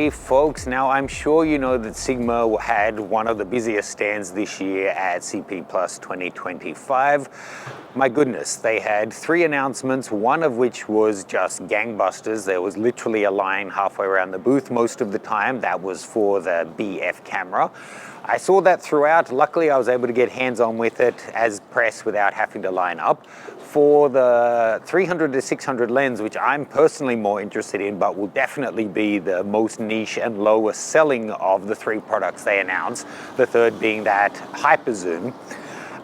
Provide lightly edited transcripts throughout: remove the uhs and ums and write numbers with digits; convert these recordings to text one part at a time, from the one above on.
Hey folks, now I'm sure you know that Sigma had one of the busiest stands this year at CP Plus 2025. My goodness, they had 3 announcements, one of which was just gangbusters. There was literally a line halfway around the booth most of the time. That was for the BF camera. I saw that throughout. Luckily, I was able to get hands-on with it as press without having to line up. For the 300 to 600 lens, which I'm personally more interested in, but will definitely be the most niche and lowest selling of the 3 products they announced, the third being that hyper zoom.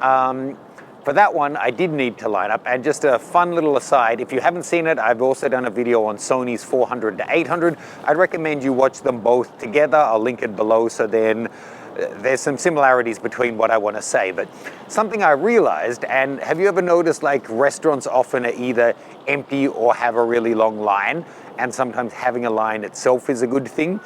For that one, I did need to line up. And just a fun little aside, if you haven't seen it, I've also done a video on Sony's 400 to 800. I'd recommend you watch them both together. I'll link it below, so then there's some similarities between what I want to say. But something I realized, and have you ever noticed like restaurants often are either empty or have a really long line, and sometimes having a line itself is a good thing?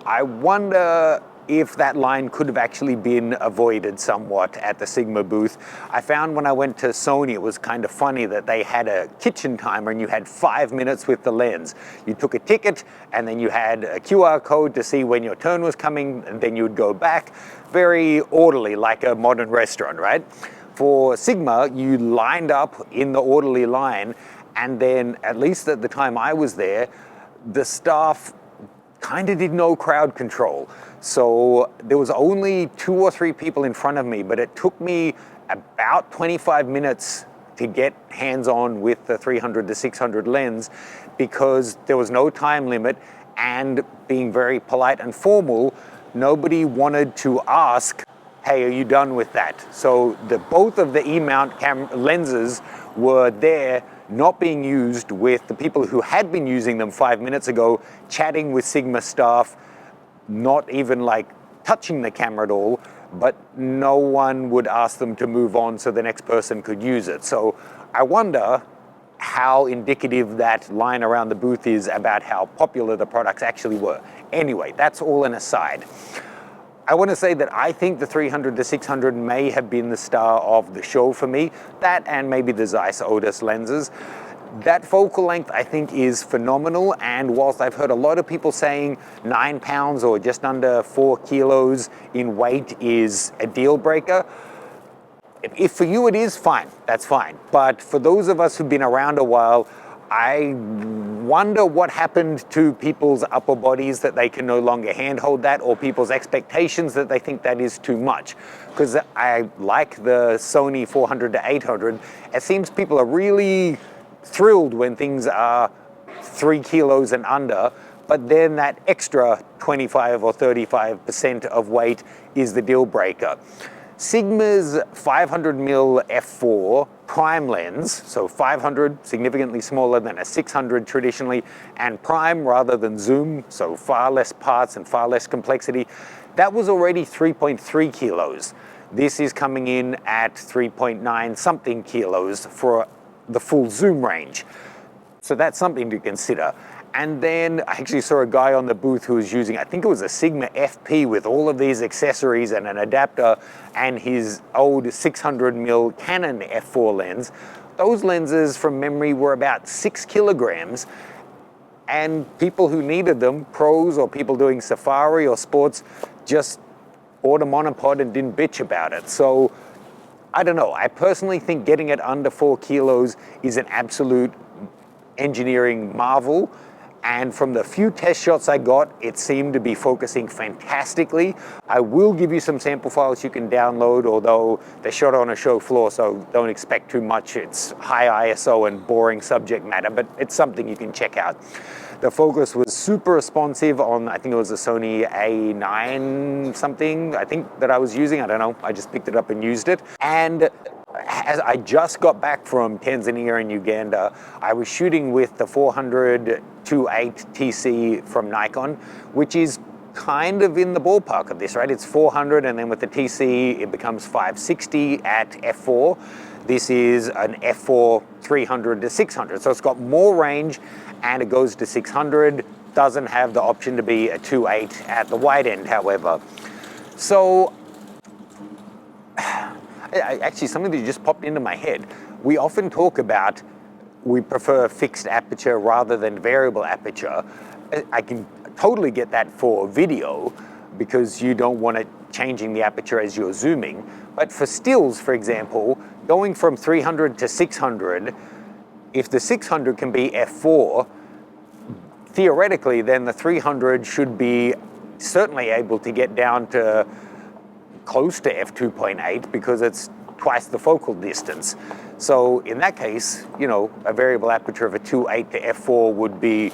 I wonder if that line could have actually been avoided somewhat at the Sigma booth. I found when I went to Sony, it was kind of funny that they had a kitchen timer and you had 5 minutes with the lens. You took a ticket and then you had a QR code to see when your turn was coming, and then you would go back. Very orderly, like a modern restaurant, right? For Sigma, you lined up in the orderly line, and then, at least at the time I was there, the staff kind of did no crowd control. So there was only 2 or 3 people in front of me, but it took me about 25 minutes to get hands-on with the 300 to 600 lens because there was no time limit, and being very polite and formal, nobody wanted to ask, hey, are you done with that? So both of the E-mount lenses were there, not being used, with the people who had been using them 5 minutes ago, chatting with Sigma staff, not even like touching the camera at all, but no one would ask them to move on so the next person could use it. So I wonder how indicative that line around the booth is about how popular the products actually were. Anyway, that's all an aside. I want to say that I think the 300 to 600 may have been the star of the show for me. That and maybe the Zeiss Otis lenses. That focal length I think is phenomenal, and whilst I've heard a lot of people saying 9 pounds or just under 4 kilos in weight is a deal breaker, if for you it is, fine, that's fine. But for those of us who've been around a while, I wonder what happened to people's upper bodies that they can no longer handhold that, or people's expectations that they think that is too much. Because I like the Sony 400 to 800, it seems people are really thrilled when things are 3 kilos and under, but then that extra 25 or 35% of weight is the deal breaker. Sigma's 500mm f4 prime lens, so 500, significantly smaller than a 600 traditionally, and prime rather than zoom, so far less parts and far less complexity, that was already 3.3 kilos. This is coming in at 3.9 something kilos for the full zoom range. So that's something to consider. And then I actually saw a guy on the booth who was using, I think it was a Sigma FP with all of these accessories and an adapter and his old 600mm Canon f4 lens. Those lenses from memory were about 6 kilograms, and people who needed them, pros or people doing safari or sports, just bought a monopod and didn't bitch about it. So I don't know, I personally think getting it under 4 kilos is an absolute engineering marvel. And from the few test shots I got, it seemed to be focusing fantastically. I will give you some sample files you can download, although they're shot on a show floor, so don't expect too much. It's high ISO and boring subject matter, but it's something you can check out. The focus was super responsive on, I think it was a Sony A9 something, I think, that I was using. I don't know, I just picked it up and used it. And as I just got back from Tanzania and Uganda, I was shooting with the 400 2.8 TC from Nikon, which is kind of in the ballpark of this, right? It's 400, and then with the TC, it becomes 560 at f4. This is an f4 300 to 600, so it's got more range, and it goes to 600. Doesn't have the option to be a 2.8 at the wide end, however. So, actually, something that just popped into my head. We often talk about we prefer fixed aperture rather than variable aperture. I can totally get that for video because you don't want it changing the aperture as you're zooming. But for stills, for example, going from 300 to 600, if the 600 can be f4, theoretically, then the 300 should be certainly able to get down to close to f2.8 because it's twice the focal distance. So in that case, you know, a variable aperture of a 2.8 to f4 would be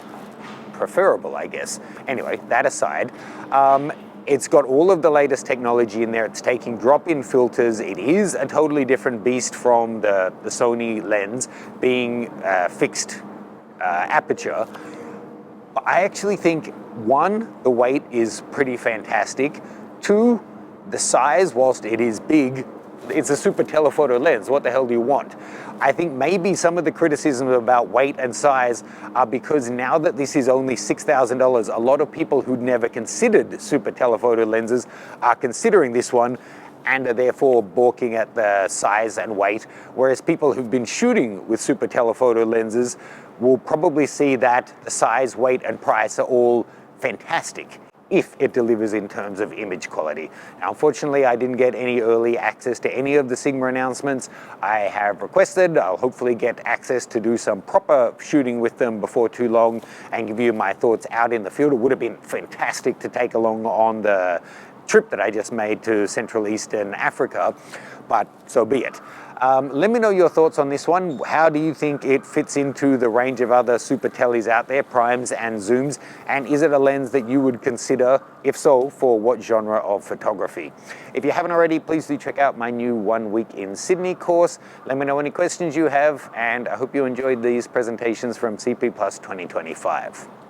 preferable, I guess. Anyway, that aside, it's got all of the latest technology in there. It's taking drop-in filters. It is a totally different beast from the Sony lens being fixed aperture. But I actually think, one, the weight is pretty fantastic. Two, the size, whilst it is big, it's a super telephoto lens. What the hell do you want? I think maybe some of the criticisms about weight and size are because now that this is only $6,000, a lot of people who'd never considered super telephoto lenses are considering this one and are therefore balking at the size and weight, whereas people who've been shooting with super telephoto lenses will probably see that the size, weight, and price are all fantastic if it delivers in terms of image quality. Now, unfortunately, I didn't get any early access to any of the Sigma announcements. I have requested, I'll hopefully get access to do some proper shooting with them before too long and give you my thoughts out in the field. It would have been fantastic to take along on the trip that I just made to Central Eastern Africa, but so be it. Let me know your thoughts on this one. How do you think it fits into the range of other super teles out there, primes and zooms? And is it a lens that you would consider? If so, for what genre of photography? If you haven't already, please do check out my new 1 week in Sydney course. Let me know any questions you have, and I hope you enjoyed these presentations from CP Plus 2025.